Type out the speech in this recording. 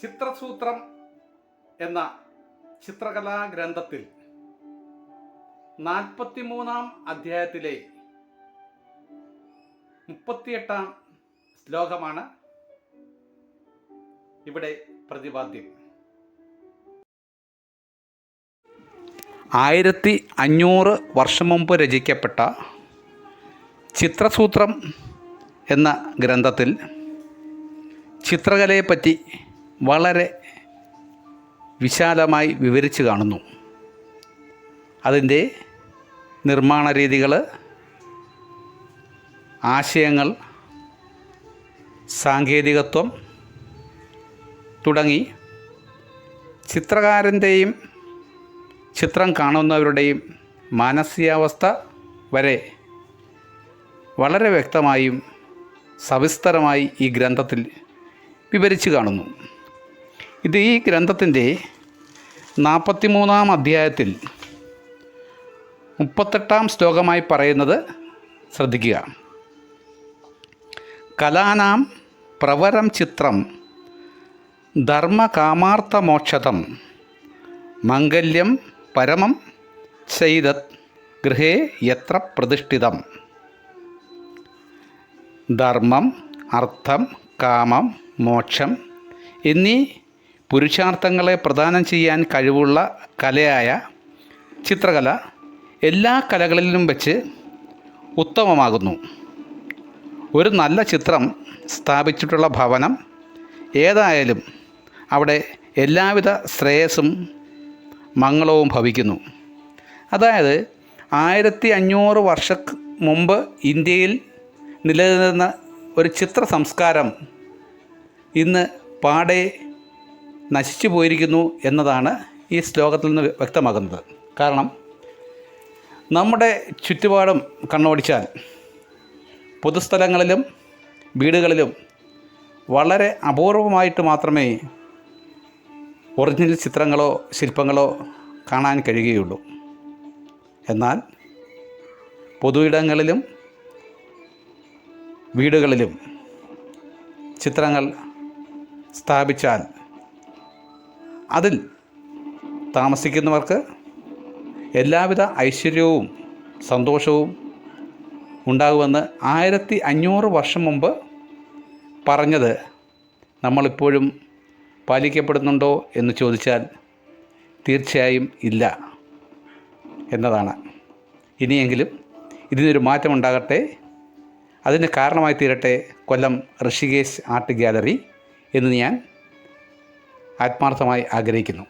ചിത്രസൂത്രം എന്ന ചിത്രകലാ ഗ്രന്ഥത്തിൽ 43-ാം അധ്യായത്തിലെ 38-ാം ശ്ലോകമാണ് ഇവിടെ പ്രതിപാദ്യം. 1500 വർഷം മുമ്പ് രചിക്കപ്പെട്ട ചിത്രസൂത്രം എന്ന ഗ്രന്ഥത്തിൽ ചിത്രകലയെപ്പറ്റി വളരെ വിശാലമായി വിവരിച്ചു കാണുന്നു. അതിൻ്റെ നിർമ്മാണ രീതികൾ, ആശയങ്ങൾ, സാങ്കേതികത്വം തുടങ്ങി ചിത്രകാരൻ്റെയും ചിത്രം കാണുന്നവരുടെയും മാനസികാവസ്ഥ വരെ വളരെ വ്യക്തമായും സവിസ്തരമായി ഈ ഗ്രന്ഥത്തിൽ വിവരിച്ചു കാണുന്നു. ഇത് ഈ ഗ്രന്ഥത്തിൻ്റെ 43-ാം അധ്യായത്തിൽ 38-ാം ശ്ലോകമായി പറയുന്നത് ശ്രദ്ധിക്കുക. കലാനാം പ്രവരം ചിത്രം ധർമ്മകാമാർത്ഥമോക്ഷതം മംഗല്യം പരമം ചെയ്തത് ഗൃഹേ യത്ര പ്രതിഷ്ഠിതം. ധർമ്മം, അർത്ഥം, കാമം, മോക്ഷം എന്നീ പുരുഷാർത്ഥങ്ങളെ പ്രദാനം ചെയ്യാൻ കഴിവുള്ള കലയായ ചിത്രകല എല്ലാ കലകളിലും വെച്ച് ഉത്തമമാകുന്നു. ഒരു നല്ല ചിത്രം സ്ഥാപിച്ചിട്ടുള്ള ഭവനം ഏതായാലും അവിടെ എല്ലാവിധ ശ്രേയസ്സും മംഗളവും ഭവിക്കുന്നു. അതായത് 1500 വർഷം മുമ്പ് ഇന്ത്യയിൽ നിലനിന്ന ഒരു ചിത്ര സംസ്കാരം ഇന്ന് പാടെ നശിച്ചു പോയിരിക്കുന്നു എന്നതാണ് ഈ ശ്ലോകത്തിൽ നിന്ന് വ്യക്തമാകുന്നത്. കാരണം നമ്മുടെ ചുറ്റുപാടും കണ്ണോടിച്ചാൽ പൊതുസ്ഥലങ്ങളിലും വീടുകളിലും വളരെ അപൂർവമായിട്ട് മാത്രമേ ഒറിജിനൽ ചിത്രങ്ങളോ ശില്പങ്ങളോ കാണാൻ കഴിയുകയുള്ളൂ. എന്നാൽ പൊതു ഇടങ്ങളിലും വീടുകളിലും ചിത്രങ്ങൾ സ്ഥാപിച്ചാൽ അതിൽ താമസിക്കുന്നവർക്ക് എല്ലാവിധ ഐശ്വര്യവും സന്തോഷവും ഉണ്ടാകുമെന്ന് 1500 വർഷം മുമ്പ് പറഞ്ഞത് നമ്മളിപ്പോഴും പാലിക്കപ്പെടുന്നുണ്ടോ എന്ന് ചോദിച്ചാൽ തീർച്ചയായും ഇല്ല എന്നതാണ്. ഇനിയെങ്കിലും ഇതിനൊരു മാറ്റമുണ്ടാകട്ടെ. അതിന് കാരണമായി തീരട്ടെ കൊല്ലം ഋഷികേശ് ആർട്ട് ഗ്യാലറി എന്ന് ഞാൻ ആത്മാർത്ഥമായി ആഗ്രഹിക്കുന്നു.